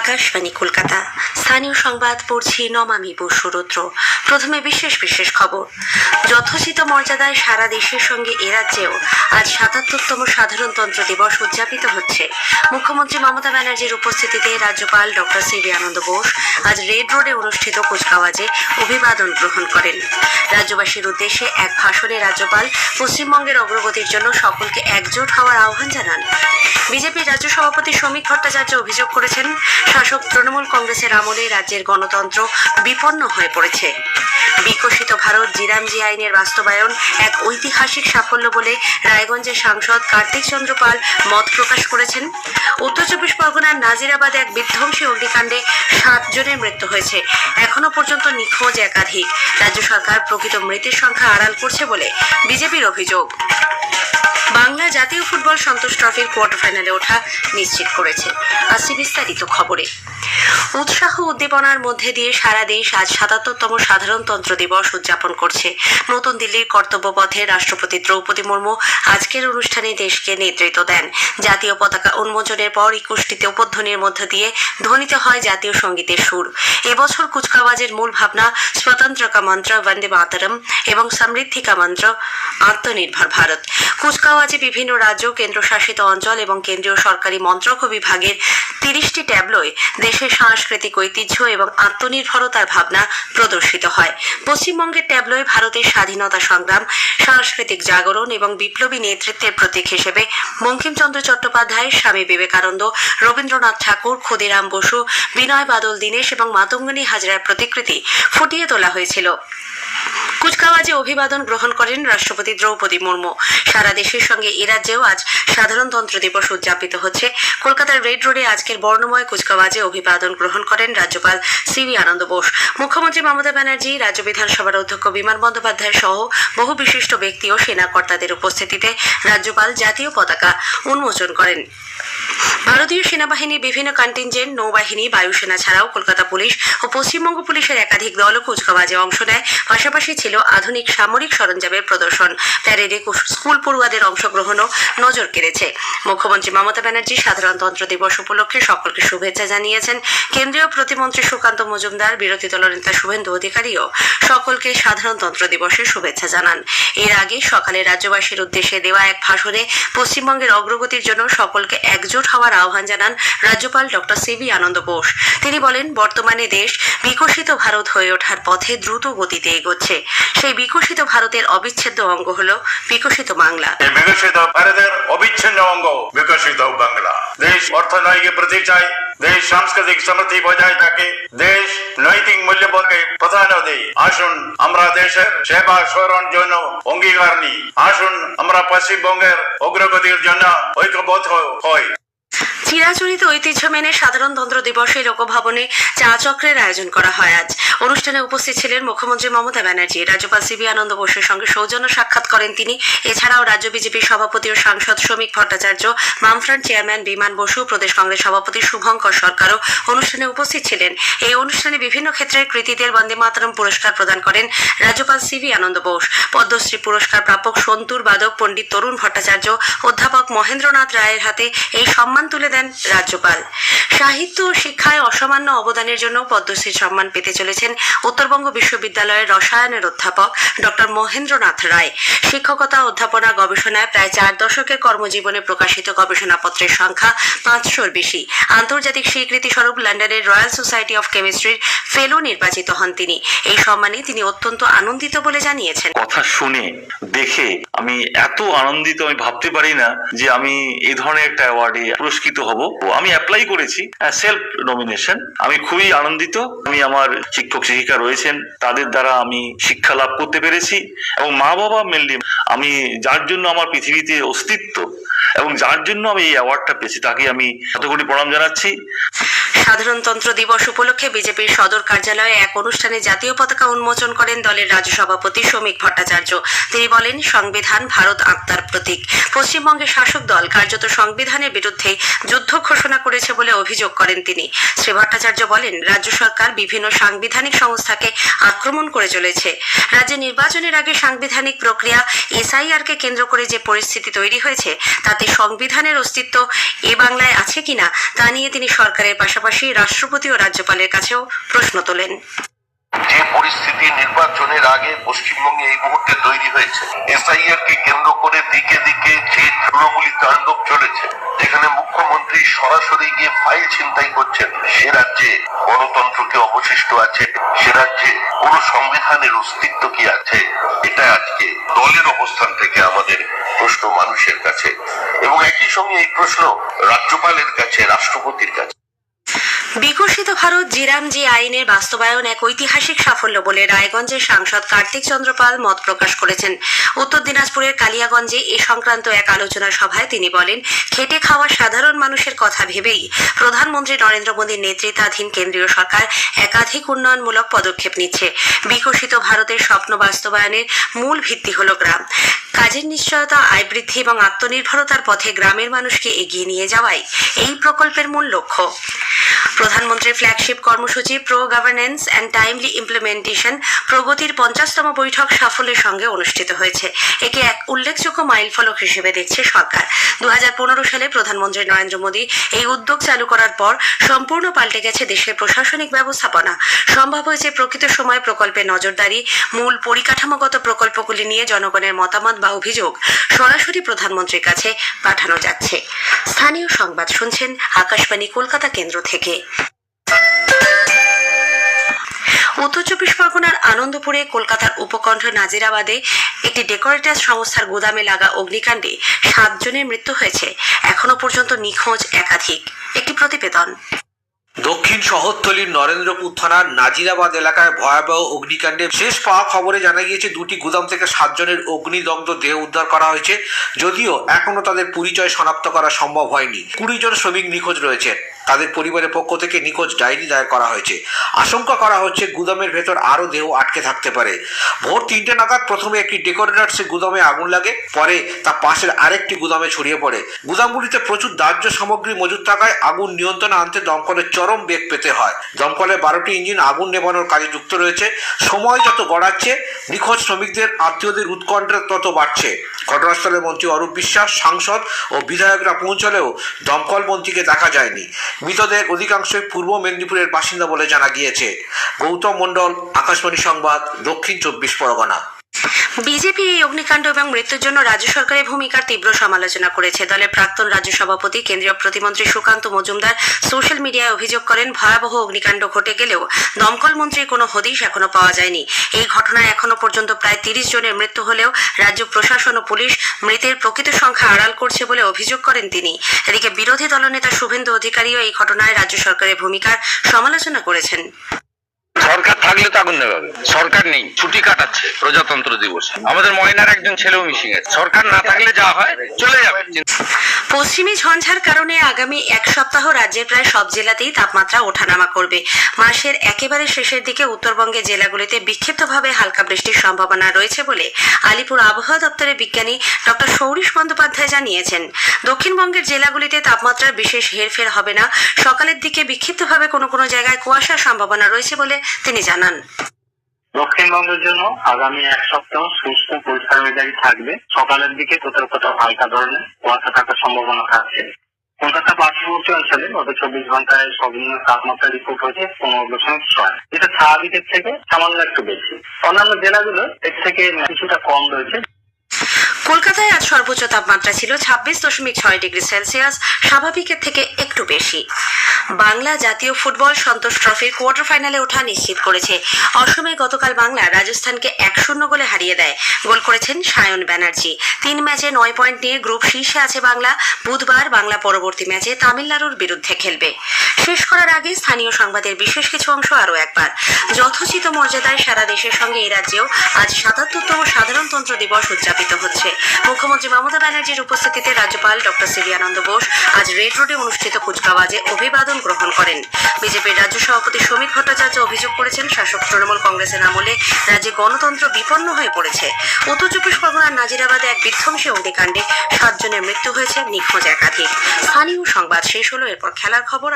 আকাশবাণী কলকাতা। স্থানীয় সংবাদ পড়ছি নমামি বসুরুদ্র। প্রথমে বিশেষ খবর। যথোচিত মর্যাদায় সারা দেশের সঙ্গে এ রাজ্যেও আজ ৭৭তম সাধারণতন্ত্র দিবস উদযাপিত হচ্ছে। মুখ্যমন্ত্রী মমতা ব্যানার্জির উপস্থিতিতে রাজ্যপাল ডক্টর সিভি আনন্দ বোস আজ রেড রোডে অনুষ্ঠিত কুচকাওয়াজে অভিবাদন গ্রহণ করেন। রাজ্যবাসীর উদ্দেশ্যে এক ভাষণে রাজ্যপাল পশ্চিমবঙ্গের অগ্রগতির জন্য সকলকে একজোট হওয়ার আহ্বান জানান। বিজেপির রাজ্য সভাপতি শ্রমিক ভট্টাচার্য অভিযোগ করেছেন, শাসক তৃণমূল কংগ্রেসের আমলে রাজ্যের গণতন্ত্র বিপন্ন হয়ে পড়েছে। বিকশিত ভারত জিরামজি আইনের বাস্তবায়ন এক ঐতিহাসিক সাফল্য বলে রায়গঞ্জের সাংসদ কার্তিক চন্দ্র পাল মত প্রকাশ করেছেন। উত্তর চব্বিশ পরগনার নাজিরাবাদে এক বিধ্বংসী অগ্নিকাণ্ডে 7 জনের মৃত্যু হয়েছে। এখনো পর্যন্ত নিখোঁজ একাধিক। রাজ্য সরকার প্রকৃত মৃতের সংখ্যা আড়াল করছে বলে বিজেপির অভিযোগ। বাংলা জাতীয় ফুটবল সন্তোষ ট্রফির কোয়ার্টার ফাইনালে ওঠা নিশ্চিত করেছে। আসছে বিস্তারিত খবরে। উৎসাহ উদ্দীপনার মধ্যে দিয়ে সারা দেশ আজ ৭৭তম সাধারণতন্ত্র দিবস উদযাপন করছে। নতুন দিল্লির কর্তব্য পথে রাষ্ট্রপতি দ্রৌপদী মুর্মু আজকের অনুষ্ঠানে দেশকে নেতৃত্ব দেন। জাতীয় পতাকা উন্মোচনের পর ২১টি উদ্বোধনীর মধ্য দিয়ে ধ্বনিত হয় জাতীয় সঙ্গীতের সুর। এবছর কুচকাওয়াজের মূল ভাবনা স্বতন্ত্র কা মন্ত্র বন্দে মাতরম এবং সমৃদ্ধি কা মন্ত্র আত্মনির্ভর ভারত। কুচকাওয়াজে বিভিন্ন রাজ্য, কেন্দ্রশাসিত অঞ্চল এবং কেন্দ্রীয় সরকারি মন্ত্রক ও বিভাগের ৩০টি ট্যাবলোয় দেশের সাংস্কৃতিক ঐতিহ্য এবং আত্মনির্ভরতার ভাবনা প্রদর্শিত হয়। পশ্চিমবঙ্গের ট্যাবলোয় ভারতের স্বাধীনতা সংগ্রাম, সাংস্কৃতিক জাগরণ এবং বিপ্লবী নেতৃত্বের প্রতীক হিসেবে বঙ্কিমচন্দ্র চট্টোপাধ্যায়, স্বামী বিবেকানন্দ, রবীন্দ্রনাথ ঠাকুর, ক্ষুদিরাম বসু, বিনয় বাদল দীনেশ এবং মাতঙ্গিনী হাজরার প্রতিকৃতি ফুটিয়ে তোলা হয়েছিল। কুচকাওয়াজে অভিবাদন গ্রহণ করেন রাষ্ট্রপতি দ্রৌপদী মুর্মু। সারা দেশের সঙ্গে এ রাজ্যেও আজ সাধারণতন্ত্র দিবস উদযাপিত হচ্ছে। কলকাতার রেড রোডে আজকের বর্ণময় কুচকাওয়াজে অভিবাদন গ্রহণ করেন রাজ্যপাল সিভি আনন্দ বোস। মুখ্যমন্ত্রী মমতা ব্যানার্জি, রাজ্য বিধানসভার অধ্যক্ষ বিমান বন্দ্যোপাধ্যায় সহ বহু বিশিষ্ট ব্যক্তি ও সেনা কর্তাদের উপস্থিতিতে রাজ্যপাল জাতীয় পতাকা উন্মোচন করেন। ভারতীয় সেনাবাহিনীর বিভিন্ন কন্টিনজেন্ট, নৌবাহিনী, বায়ুসেনা ছাড়াও কলকাতা পুলিশ ও পশ্চিমবঙ্গ পুলিশের একাধিক দল কুচকাওয়াজে অংশ নেয়। পাশাপাশি ছিল আধুনিক সামরিক সরঞ্জামের প্রদর্শন। প্যারেডে স্কুল পড়ুয়াদের অংশগ্রহণও নজর কেড়েছে। মুখ্যমন্ত্রী মমতা ব্যানার্জি সাধারণতন্ত্র দিবস উপলক্ষে সকলকে শুভেচ্ছা জানিয়েছেন। কেন্দ্রীয় প্রতিমন্ত্রী সুকান্ত মজুমদার, বিরোধী দলনেতা শুভেন্দু অধিকারীও সকলকে সাধারণতন্ত্র দিবসের শুভেচ্ছা জানান। এর আগে সকালে রাজ্যবাসীর উদ্দেশ্যে দেওয়া এক ভাষণে পশ্চিমবঙ্গের অগ্রগতির জন্য সকলকে একজোট হওয়ার আহ্বান জানান রাজ্যপাল ডক্টর সিভি আনন্দ বোস। তিনি বলেন, বর্তমানে দেশ বিকশিত ভারত হয়ে ওঠার পথে দ্রুত গতিতে এগোচ্ছে। সেই বিকশিত ভারতের অবিচ্ছেদ্য অঙ্গ হলো বিকশিত বাংলা। বিকশিত ভারতের অবিচ্ছিন্ন অঙ্গ বিকশিত বাংলা। দেশ অর্থনৈতিক বৃদ্ধি চায়, দেশ সাংস্কৃতিক সমৃদ্ধি বজায় থাকে, দেশ নৈতিক মূল্যবোধকে প্রাধান্য দেয়। আসুন আমরা দেশের সেবা সরণ জন্য অঙ্গীকার নিই। আসুন আমরা পশ্চিমবঙ্গের অগ্রগতির জন্য ঐক্যবদ্ধ হই। চিরাচরিত ঐতিহ্য মেনে সাধারণতন্ত্র দিবসে লোকভবনে চা চক্রের আয়োজন করা হয়। আজ অনুষ্ঠানে উপস্থিত ছিলেন মুখ্যমন্ত্রী মমতা ব্যানার্জি। রাজ্যপাল সিভি আনন্দ বোসের সঙ্গে সৌজন্য সাক্ষাৎ করেন তিনি। এছাড়াও রাজ্য বিজেপির সভাপতি ও সাংসদ শ্রমিক ভট্টাচার্য, বামফ্রন্ট চেয়ারম্যান বিমান বসু, প্রদেশ কংগ্রেস সভাপতি শুভঙ্কর সরকারও অনুষ্ঠানে উপস্থিত ছিলেন। এই অনুষ্ঠানে বিভিন্ন ক্ষেত্রের কৃতীদের বন্দে মাতরম পুরস্কার প্রদান করেন রাজ্যপাল সিভি আনন্দ বোস। পদ্মশ্রী পুরস্কার প্রাপক সন্তুর বাদক পণ্ডিত তরুণ ভট্টাচার্য, অধ্যাপক মহেন্দ্রনাথ রায়ের হাতে এই সম্মান তুলে দেন রাজ্যপাল। সাহিত্য ও শিক্ষায় অসামান্য অবদানের জন্য পদ্মশ্রী সম্মান পেতে চলেছেন উত্তরবঙ্গ বিশ্ববিদ্যালয়ের রসায়নের অধ্যাপক ডক্টর মহেন্দ্রনাথ রায়। শিক্ষকতা, অধ্যাপনা, গবেষণায় প্রায় 4 দশকের কর্মজীবনে প্রকাশিত গবেষণাপত্রের সংখ্যা 500-র বেশি। আন্তর্জাতিক স্বীকৃতি স্বরূপ লন্ডনের রয়্যাল সোসাইটি অফ কেমিস্ট্রির ফেলো নির্বাচিত হন তিনি। এই সম্মানে তিনি অত্যন্ত আনন্দিত বলে জানিয়েছেন। কথা শুনে দেখে আমি এত আনন্দিত, আমি ভাবতে পারি না যে আমি এই ধরনের একটা অ্যাওয়ার্ডে পুরস্কৃত হব। আমি অ্যাপ্লাই করেছি সেলফ নমিনেশন। আমি খুবই আনন্দিত। আমি আমার শিক্ষক শিক্ষিকা রয়েছেন, তাদের দ্বারা আমি শিক্ষা লাভ করতে পেরেছি এবং মা বাবা মেনলি আমি যার জন্য আমার পৃথিবীতে অস্তিত্ব এবং যার জন্য আমি এই অ্যাওয়ার্ডটা পেয়েছি তাকে আমি শতকোটি প্রণাম জানাচ্ছি। সাধারণতন্ত্র দিবস উপলক্ষে বিজেপির সদর কার্যালয়ে এক অনুষ্ঠানে জাতীয় পতাকা উন্মোচন করেন দলের রাজ্য সভাপতি শ্রমিক ভট্টাচার্য। তিনি বলেন, সংবিধান ভারত আত্মার প্রতীক। পশ্চিমবঙ্গের শাসক দল কার্যত সংবিধানের বিরুদ্ধে যুদ্ধ ঘোষণা করেছে বলে অভিযোগ করেন তিনি। শ্রী ভট্টাচার্য বলেন, রাজ্য সরকার বিভিন্ন সাংবিধানিক সংস্থাকে আক্রমণ করে চলেছে। রাজ্যে নির্বাচনের আগে সাংবিধানিক প্রক্রিয়া এসআইআরকে কেন্দ্র করে যে পরিস্থিতি তৈরি হয়েছে তাতে সংবিধানের অস্তিত্ব এ বাংলায় আছে কিনা তা নিয়ে তিনি সরকারের পাশাপাশি পাশাপাশি রাষ্ট্রপতি ও রাজ্যপালের কাছেও প্রশ্ন তোলেন। যে পরিস্থিতি নির্বাচনের আগে পশ্চিমবঙ্গে এই মুহূর্তে তৈরি হয়েছে, এসআইআর কে কেন্দ্র করে দিকে দিকে যে তৃণমূলী তাণ্ডব চলেছে, যেখানে মুখ্যমন্ত্রী সরাসরি গিয়ে ফাইল ছিনতাই করছেন, সে রাজ্যে গণতন্ত্র কি অবশিষ্ট আছে? সে রাজ্যে কোন সংবিধানের অস্তিত্ব কি আছে? এটা আজকে দলের অবস্থান থেকে আমাদের প্রশ্ন মানুষের কাছে, এবং একই সঙ্গে এই প্রশ্ন রাজ্যপালের কাছে, রাষ্ট্রপতির কাছে। বিকশিত ভারত জিরামজি আইনের বাস্তবায়ন এক ঐতিহাসিক সাফল্য বলে রায়গঞ্জের সাংসদ কার্তিক চন্দ্র পাল মত প্রকাশ করেছেন। উত্তর দিনাজপুরের কালিয়াগঞ্জে এ সংক্রান্ত এক আলোচনা সভায় তিনি বলেন, খেটে খাওয়া সাধারণ মানুষের কথা ভেবেই প্রধানমন্ত্রী নরেন্দ্র মোদীর নেতৃত্বাধীন কেন্দ্রীয় সরকার একাধিক উন্নয়নমূলক পদক্ষেপ নিচ্ছে। বিকশিত ভারতের স্বপ্ন বাস্তবায়নের মূল ভিত্তি হল গ্রাম। কাজের নিশ্চয়তা, আয় বৃদ্ধি এবং আত্মনির্ভরতার পথে গ্রামের মানুষকে এগিয়ে নিয়ে যাওয়াই এই প্রকল্পের মূল লক্ষ্য। প্রধানমন্ত্রীর ফ্ল্যাগশিপ কর্মসূচি pro governance and timely implementation প্রগতির 50তম বৈঠক সাফল্যের সঙ্গে অনুষ্ঠিত হয়েছে। একে এক উল্লেখযোগ্য মাইলফলক হিসেবে দেখছে সরকার। 2015 সালে প্রধানমন্ত্রী নরেন্দ্র মোদী এই উদ্যোগ চালু করার পর সম্পূর্ণ পাল্টে গেছে দেশের প্রশাসনিক ব্যবস্থাপনা। সম্ভব হয়েছে প্রকৃত সময় প্রকল্পে নজরদারি, মূল পরিকাঠামোগত প্রকল্পগুলি নিয়ে জনগণের মতামত বা অভিযোগ সরাসরি প্রধানমন্ত্রীর কাছে পাঠানো যাচ্ছে। স্থানীয় সংবাদ শুনছেন আকাশবাণী কলকাতা কেন্দ্র থেকে। উত্তর চব্বিশ পরগনার আনন্দপুরে কলকাতার উপকণ্ঠ নাজিরাবাদে একটি ডেকোরেটার্স সংস্থার গুদামে লাগা অগ্নিকাণ্ডে 7 জনের মৃত্যু হয়েছে। এখনো পর্যন্ত নিখোঁজ একাধিক। একটি প্রতিবেদন। দক্ষিণ শহরতলির নরেন্দ্রপুর থানার নাজিরাবাদ এলাকায় ভয়াবহ অগ্নিকাণ্ডে শেষ পাওয়া খবরে জানা গিয়েছে 2টি গুদাম থেকে 7 জনের অগ্নিদগ্ধ দেহ উদ্ধার করা হয়েছে। যদিও এখনো তাদের পরিচয় শনাক্ত করা সম্ভব হয়নি। 20 জন শ্রমিক নিখোঁজ রয়েছে। তাদের পরিবারের পক্ষ থেকে নিখোঁজ ডায়েরি দায়ের করা হয়েছে। আশঙ্কা করা হচ্ছে গুদামের ভেতর আরও দেহ আটকে থাকতে পারে। ভোর 3টে নাগাদ প্রথমে একটি ডেকোরেটার্সের গুদামে আগুন লাগে, পরে তা পাশের আরেকটি গুদামে ছড়িয়ে পড়ে। গুদামগুলিতে প্রচুর দাহ্য সামগ্রী মজুদ থাকায় আগুন নিয়ন্ত্রণে আনতে দমকলের চরম বেগ পেতে হয়। দমকলের 12টি ইঞ্জিন আগুন নেভানোর কাজে যুক্ত রয়েছে। সময় যত গড়াচ্ছে, নিখোঁজ শ্রমিকদের আত্মীয়দের উৎকণ্ঠা তত বাড়ছে। ঘটনাস্থলে মন্ত্রী অরূপ বিশ্বাস, সাংসদ ও বিধায়করা পৌঁছলেও দমকল মন্ত্রীকে দেখা যায়নি। মৃতদের অধিকাংশই পূর্ব মেদিনীপুরের বাসিন্দা বলে জানা গিয়েছে। গৌতম মণ্ডল, আকাশবাণী সংবাদ, দক্ষিণ 24 পরগনা। বিজেপি এই অগ্নিকাণ্ড এবং মৃত্যুর জন্য রাজ্য সরকারের ভূমিকার তীব্র সমালোচনা করেছে। দলের প্রাক্তন রাজ্য সভাপতি কেন্দ্রীয় প্রতিমন্ত্রী সুকান্ত মজুমদার সোশ্যাল মিডিয়ায় অভিযোগ করেন, ভয়াবহ অগ্নিকাণ্ড ঘটে গেলেও দমকল মন্ত্রীর কোনো হদিশ এখনো পাওয়া যায়নি। এই ঘটনায় এখনো পর্যন্ত প্রায় 30 জনের মৃত্যু হলেও রাজ্য প্রশাসন ও পুলিশ মৃতের প্রকৃত সংখ্যা আড়াল করছে বলে অভিযোগ করেন তিনি। এদিকে বিরোধী দলনেতা শুভেন্দু অধিকারীও এই ঘটনায় রাজ্য সরকারের ভূমিকার সমালোচনা করেছেন। সরকার থাকলে তো আগুন নেভাবে, সরকার নেই, ছুটি কাটাচ্ছে প্রজাতন্ত্র দিবসে। আমাদের ময়নার একজন ছেলেও মিসিং আছে। সরকার না থাকলে যা হয় চলে যাবে। পশ্চিমী ঝঞ্ঝার কারণে আগামী 1 সপ্তাহ রাজ্যের প্রায় সব জেলাতেই তাপমাত্রা ওঠানামা করবে। মাসের একেবারে শেষের দিকে উত্তরবঙ্গের জেলাগুলিতে বিক্ষিপ্তভাবে হালকা বৃষ্টির সম্ভাবনা রয়েছে বলে আলিপুর আবহাওয়া দপ্তরের বিজ্ঞানী ডক্টর সৌরিশ বন্দ্যোপাধ্যায় জানিয়েছেন। দক্ষিণবঙ্গের জেলাগুলিতে তাপমাত্রার বিশেষ হেরফের হবে না। সকালের দিকে বিক্ষিপ্তভাবে কোনো কোনো জায়গায় কুয়াশার সম্ভাবনা রয়েছে বলে তিনি জানান। দক্ষিণবঙ্গের জন্য আগামী 1 সপ্তাহ শুষ্ক পরিষ্কার মেজাজই থাকবে। সকালের দিকে কোথাও কোথাও হালকা ধরনের কুয়াশা থাকার সম্ভাবনা থাকছে। কলকাতা পার্শ্ববর্তী অঞ্চলে গত 24 ঘন্টায় সর্বনিম্ন তাপমাত্রা রিপোর্ট হয়েছে 15.6, যেটা স্বাভাবিকের থেকে সামান্য একটু বেশি। অন্যান্য জেলাগুলো এর থেকে কিছুটা কম রয়েছে। কলকাতায় আজ সর্বোচ্চ তাপমাত্রা ছিল 26.6 ডিগ্রি সেলসিয়াস, স্বাভাবিকের থেকে একটু বেশি। বাংলা জাতীয় ফুটবল সন্তোষ ট্রফির কোয়ার্টার ফাইনালে ওঠা নিশ্চিত করেছে। অসমে গতকাল বাংলা রাজস্থানকে 1-0 গোলে হারিয়ে দেয়। গোল করেছেন সায়ন ব্যানার্জি। 3 ম্যাচে 9 পয়েন্ট নিয়ে গ্রুপ শীর্ষে আছে বাংলা। বুধবার বাংলা পরবর্তী ম্যাচে তামিলনাড়ুর বিরুদ্ধে খেলবে। শেষ করার আগে স্থানীয় সংবাদের বিশেষ কিছু অংশ আরও একবার। যথোচিত মর্যাদায় সারা দেশের সঙ্গে এই রাজ্যেও আজ 77তম সাধারণতন্ত্র দিবস উদযাপিত হচ্ছে। মুখ্যমন্ত্রী মমতা ব্যানার্জির উপস্থিতিতে রাজ্যপাল ডক্টর সিবি আনন্দ বোস আজ রেড রোডে অনুষ্ঠিত কুচকাওয়াজে অভিবাদন গ্রহণ করেন। বিজেপির রাজ্য সভাপতি শ্রমিক ভট্টাচার্য অভিযোগ করেছেন, শাসক তৃণমূল কংগ্রেসের আমলে রাজ্যে গণতন্ত্র বিপন্ন হয়ে পড়েছে। উত্তর চব্বিশ পরগনার নাজিরাবাদে এক বিধ্বংসী অগ্নিকাণ্ডে 7 জনের মৃত্যু হয়েছে, নিখোঁজ একাধিক। স্থানীয় সংবাদ শেষ হলো। এরপর খেলার খবর।